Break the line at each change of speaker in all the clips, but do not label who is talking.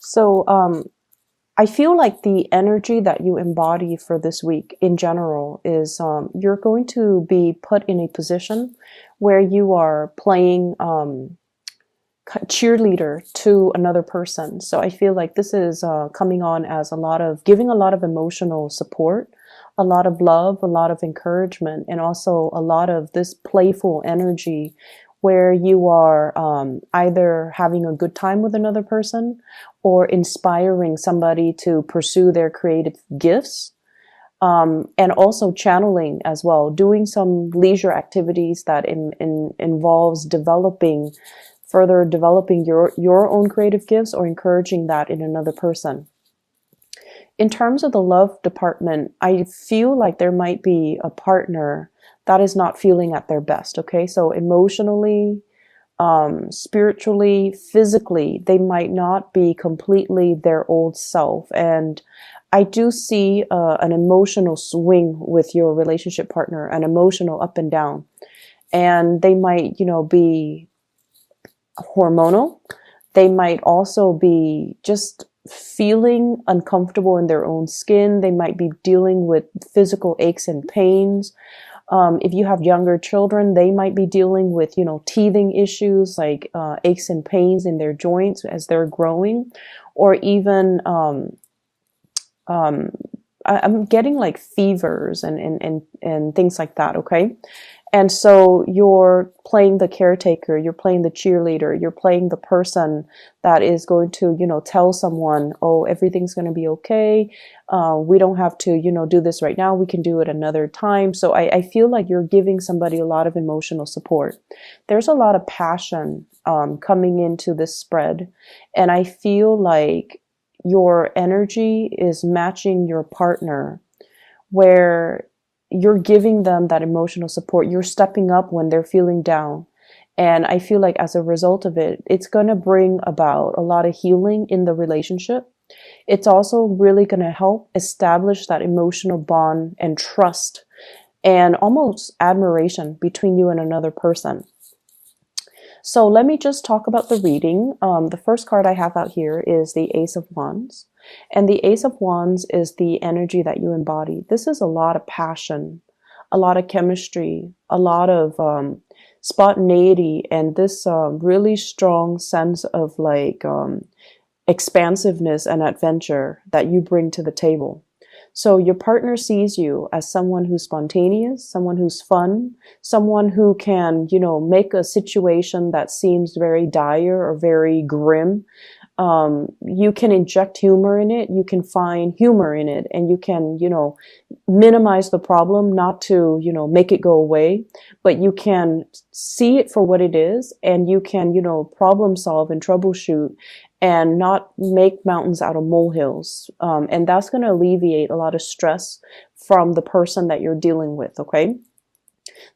So, I feel like the energy that you embody for this week in general is you're going to be put in a position where you are playing cheerleader to another person. So I feel like this is coming on as a lot of giving a lot of emotional support, a lot of love, a lot of encouragement, and also a lot of this playful energy where you are either having a good time with another person or inspiring somebody to pursue their creative gifts. And also channeling as well, doing some leisure activities that involves further developing your own creative gifts or encouraging that in another person. In terms of the love department, I feel like there might be a partner that is not feeling at their best. Okay, so emotionally, spiritually, physically, they might not be completely their old self. And I do see an emotional swing with your relationship partner, an emotional up and down. And they might, be hormonal. They might also be just feeling uncomfortable in their own skin. They might be dealing with physical aches and pains. If you have younger children, they might be dealing with, teething issues like aches and pains in their joints as they're growing, or even I'm getting like fevers and things like that. Okay. And so you're playing the caretaker, you're playing the cheerleader, you're playing the person that is going to, tell someone, oh, everything's going to be okay. We don't have to, do this right now. We can do it another time. So I feel like you're giving somebody a lot of emotional support. There's a lot of passion coming into this spread. And I feel like your energy is matching your partner, where you're giving them that emotional support. You're stepping up when they're feeling down. And I feel like as a result of it, it's going to bring about a lot of healing in the relationship. It's also really going to help establish that emotional bond and trust and almost admiration between you and another person. So let me just talk about the reading. The first card I have out here is the Ace of Wands. And the Ace of Wands is the energy that you embody. This is a lot of passion, a lot of chemistry, a lot of spontaneity, and this really strong sense of like expansiveness and adventure that you bring to the table. So your partner sees you as someone who's spontaneous, someone who's fun, someone who can, make a situation that seems very dire or very grim. You can inject humor in it. You can find humor in it, and you can, minimize the problem, not to, make it go away, but you can see it for what it is, and you can, problem solve and troubleshoot and not make mountains out of molehills. And that's going to alleviate a lot of stress from the person that you're dealing with. Okay.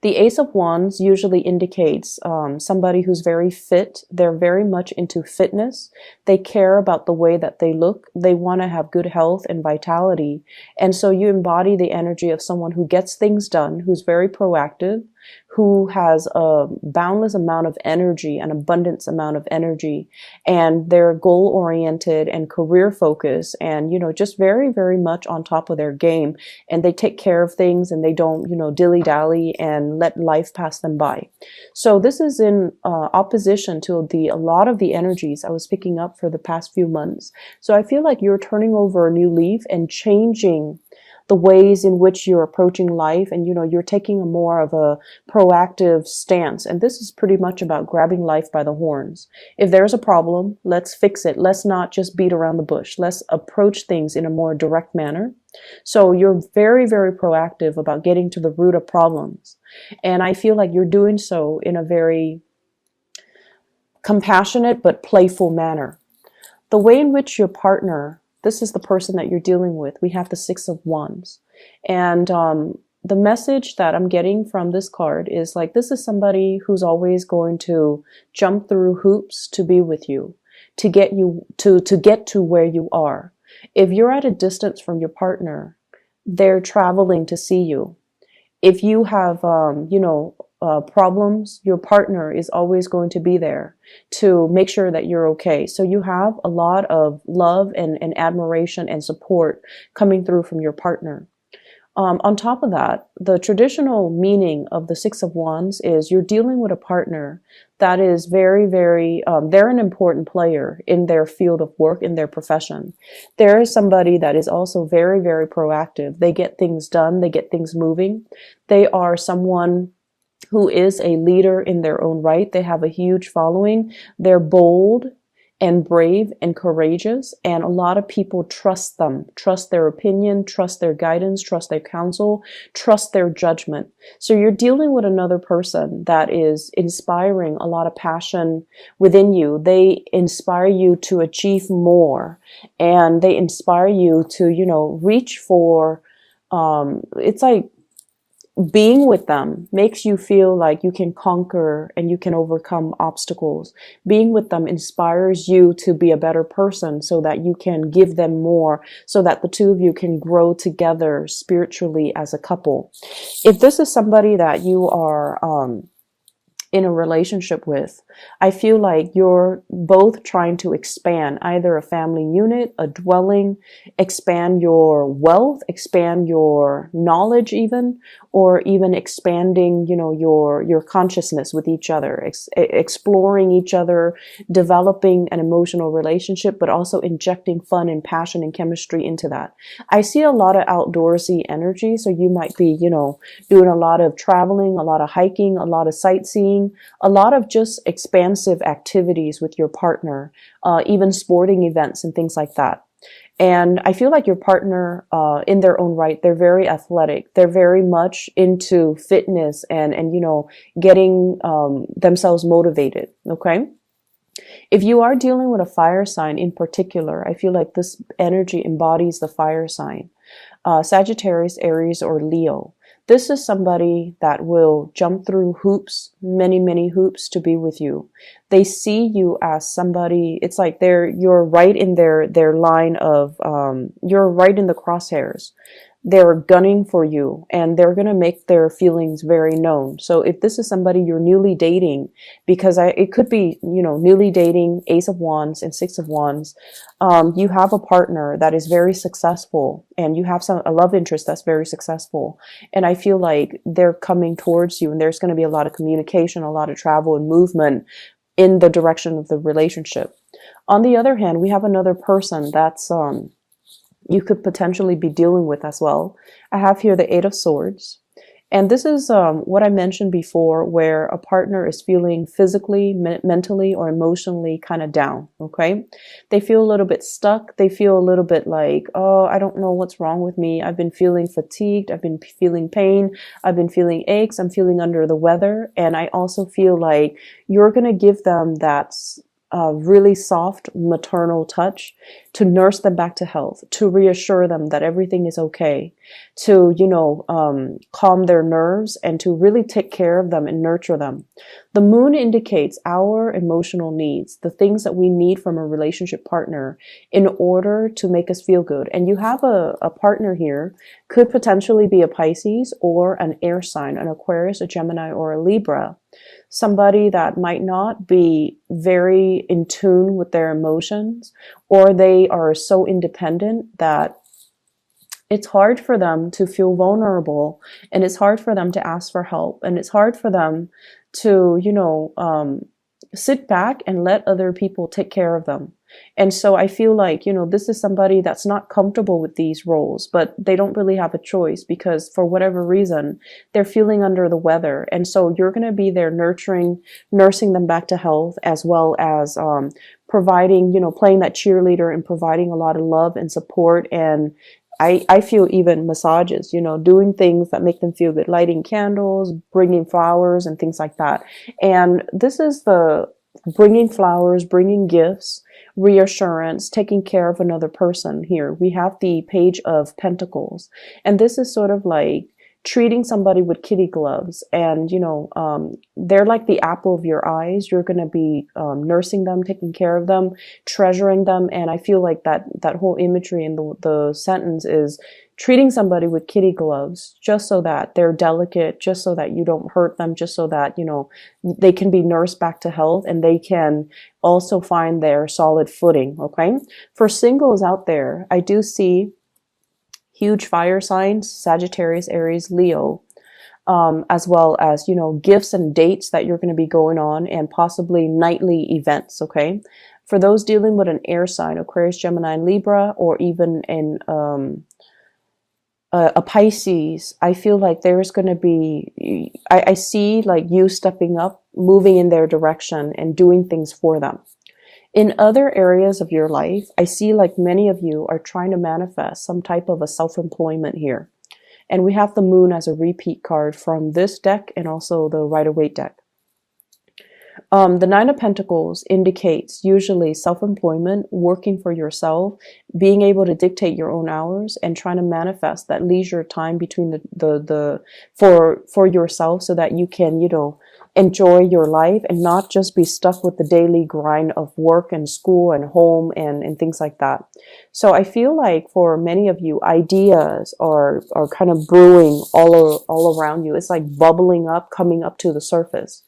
The Ace of Wands usually indicates somebody who's very fit. They're very much into fitness. They care about the way that they look. They want to have good health and vitality. And so you embody the energy of someone who gets things done, who's very proactive, who has a boundless amount of energy, an abundance amount of energy, and they're goal oriented and career focused and, just very, very much on top of their game. And they take care of things, and they don't, dilly dally and let life pass them by. So this is in opposition to a lot of the energies I was picking up for the past few months. So I feel like you're turning over a new leaf and changing the ways in which you're approaching life, and you're taking a more of a proactive stance. And this is pretty much about grabbing life by the horns. If there's a problem, let's fix it. Let's not just beat around the bush. Let's approach things in a more direct manner. So you're very, very proactive about getting to the root of problems. And I feel like you're doing so in a very compassionate but playful manner. The way in which your partner, this is the person that you're dealing with. We have the Six of Wands. And the message that I'm getting from this card is like, this is somebody who's always going to jump through hoops to be with you, to get you to get to where you are. If you're at a distance from your partner, they're traveling to see you. If you have, problems, your partner is always going to be there to make sure that you're okay. So you have a lot of love and admiration and support coming through from your partner. On top of that, the traditional meaning of the Six of Wands is you're dealing with a partner that is very, very, they're an important player in their field of work, in their profession. There is somebody that is also very, very proactive. They get things done. They get things moving. They are someone who is a leader in their own right. They have a huge following. They're bold and brave and courageous, and a lot of people trust them, trust their opinion, trust their guidance, trust their counsel, trust their judgment. So you're dealing with another person that is inspiring a lot of passion within you. They inspire you to achieve more, and they inspire you to, reach for, it's like being with them makes you feel like you can conquer and you can overcome obstacles. Being with them inspires you to be a better person so that you can give them more, so that the two of you can grow together spiritually as a couple. If this is somebody that you are in a relationship with, I feel like you're both trying to expand either a family unit, a dwelling, expand your wealth, expand your knowledge even, or even expanding, your consciousness with each other, exploring each other, developing an emotional relationship, but also injecting fun and passion and chemistry into that. I see a lot of outdoorsy energy. So you might be, doing a lot of traveling, a lot of hiking, a lot of sightseeing, a lot of just expansive activities with your partner, even sporting events and things like that. And I feel like your partner, in their own right, they're very athletic. They're very much into fitness and getting, themselves motivated. Okay. If you are dealing with a fire sign in particular, I feel like this energy embodies the fire sign, Sagittarius, Aries, or Leo. This is somebody that will jump through hoops, many, many hoops to be with you. They see you as somebody, it's like you're right in their line of, you're right in the crosshairs. They're gunning for you and they're going to make their feelings very known. So if this is somebody you're newly dating, because it could be, newly dating, Ace of Wands and Six of Wands, you have a partner that is very successful and you have a love interest that's very successful. And I feel like they're coming towards you and there's going to be a lot of communication, a lot of travel and movement in the direction of the relationship. On the other hand, we have another person that's, you could potentially be dealing with as well. I have here the Eight of Swords. And this is what I mentioned before, where a partner is feeling physically, mentally, or emotionally kind of down, okay? They feel a little bit stuck. They feel a little bit like, oh, I don't know what's wrong with me. I've been feeling fatigued. I've been feeling pain. I've been feeling aches. I'm feeling under the weather. And I also feel like you're going to give them that really soft maternal touch to nurse them back to health, to reassure them that everything is okay, to, calm their nerves and to really take care of them and nurture them. The moon indicates our emotional needs, the things that we need from a relationship partner in order to make us feel good. And you have a partner here, could potentially be a Pisces or an air sign, an Aquarius, a Gemini, or a Libra. Somebody that might not be very in tune with their emotions, or they are so independent that it's hard for them to feel vulnerable, and it's hard for them to ask for help, and it's hard for them to, sit back and let other people take care of them. And so I feel like, this is somebody that's not comfortable with these roles, but they don't really have a choice because for whatever reason, they're feeling under the weather. And so you're going to be there nursing them back to health, as well as providing, playing that cheerleader and providing a lot of love and support. And I feel even massages, doing things that make them feel good, lighting candles, bringing flowers and things like that. And this is the bringing flowers, bringing gifts, reassurance, taking care of another person here. We have the Page of Pentacles, and this is sort of like treating somebody with kitty gloves, and they're like the apple of your eyes. You're going to be nursing them, taking care of them, treasuring them. And I feel like that whole imagery in the sentence is treating somebody with kitty gloves just so that they're delicate, just so that you don't hurt them, just so that, they can be nursed back to health and they can also find their solid footing, okay? For singles out there, I do see huge fire signs, Sagittarius, Aries, Leo, as well as, gifts and dates that you're going to be going on and possibly nightly events, okay? For those dealing with an air sign, Aquarius, Gemini, and Libra, or even in a Pisces, I feel like there's going to be, I see like you stepping up, moving in their direction and doing things for them. In other areas of your life, I see like many of you are trying to manifest some type of a self-employment here. And we have the moon as a repeat card from this deck and also the Rider-Waite deck. The Nine of Pentacles indicates usually self-employment, working for yourself, being able to dictate your own hours, and trying to manifest that leisure time between for yourself so that you can, enjoy your life and not just be stuck with the daily grind of work and school and home and things like that. So I feel like for many of you, ideas are kind of brewing all around you. It's like bubbling up, coming up to the surface.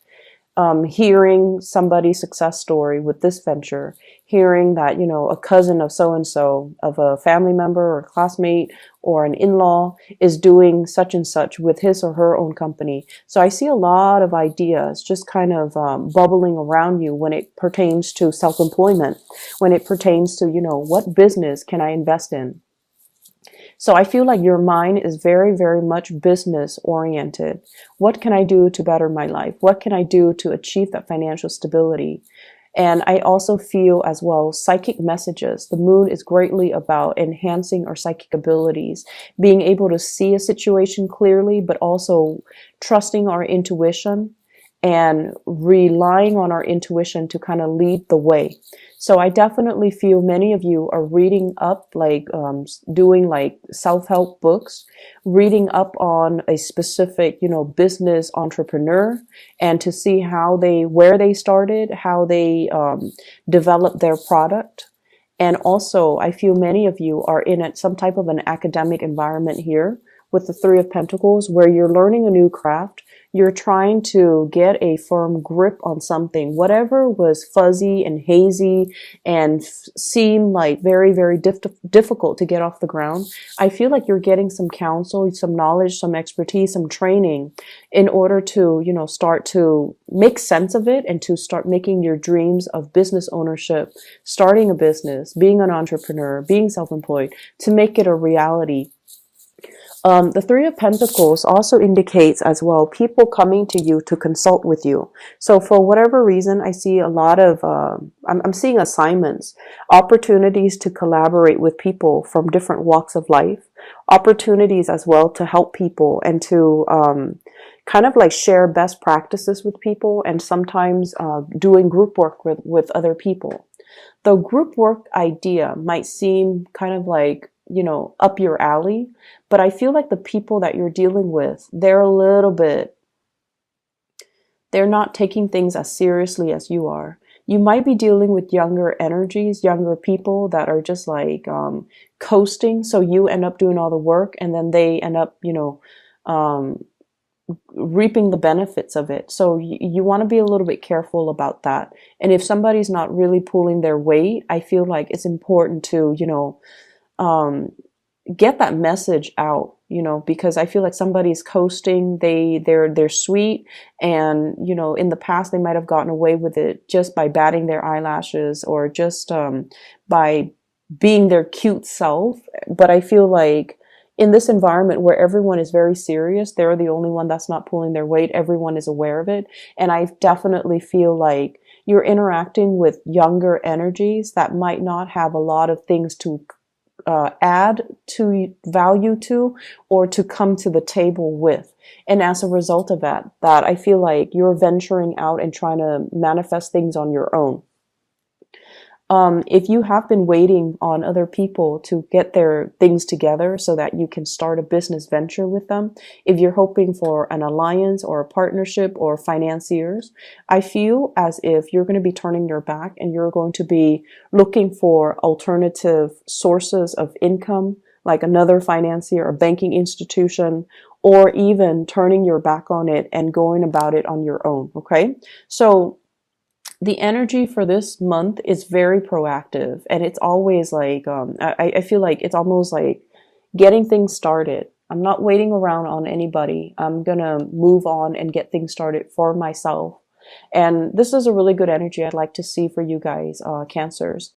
Hearing somebody's success story with this venture, hearing that, a cousin of so-and-so, of a family member or classmate or an in-law is doing such and such with his or her own company. So I see a lot of ideas just kind of bubbling around you when it pertains to self-employment, when it pertains to, what business can I invest in? So I feel like your mind is very, very much business oriented. What can I do to better my life? What can I do to achieve that financial stability? And I also feel as well psychic messages. The moon is greatly about enhancing our psychic abilities, being able to see a situation clearly, but also trusting our intuition and relying on our intuition to kind of lead the way. So I definitely feel many of you are reading up, like doing like self-help books, reading up on a specific, business entrepreneur, and to see where they started, how they developed their product. And also I feel many of you are in some type of an academic environment here with the Three of Pentacles, where you're learning a new craft. You're trying to get a firm grip on something, whatever was fuzzy and hazy and seemed like very, very difficult to get off the ground. I feel like you're getting some counsel, some knowledge, some expertise, some training in order to, start to make sense of it and to start making your dreams of business ownership, starting a business, being an entrepreneur, being self-employed, to make it a reality. The Three of Pentacles also indicates as well people coming to you to consult with you. So for whatever reason, I see a lot of, I'm seeing assignments, opportunities to collaborate with people from different walks of life, opportunities as well to help people and to kind of like share best practices with people, and sometimes doing group work with other people. The group work idea might seem kind of like, up your alley, but I feel like the people that you're dealing with, they're not taking things as seriously as you are. You might be dealing with younger energies, younger people that are just like coasting. So you end up doing all the work and then they end up, reaping the benefits of it. So you want to be a little bit careful about that. And if somebody's not really pulling their weight, I feel like it's important to, get that message out, because I feel like somebody's coasting, they're sweet, and, in the past they might have gotten away with it just by batting their eyelashes or just by being their cute self. But I feel like in this environment where everyone is very serious, they're the only one that's not pulling their weight. Everyone is aware of it. And I definitely feel like you're interacting with younger energies that might not have a lot of things to add to value to, or to come to the table with. And as a result of that I feel like you're venturing out and trying to manifest things on your own. If you have been waiting on other people to get their things together so that you can start a business venture with them, if you're hoping for an alliance or a partnership or financiers, I feel as if you're going to be turning your back and you're going to be looking for alternative sources of income, like another financier, a banking institution, or even turning your back on it and going about it on your own. Okay. So the energy for this month is very proactive, and it's always like, I feel like it's almost like getting things started. I'm not waiting around on anybody. I'm gonna move on and get things started for myself. And this is a really good energy I'd like to see for you guys, Cancers.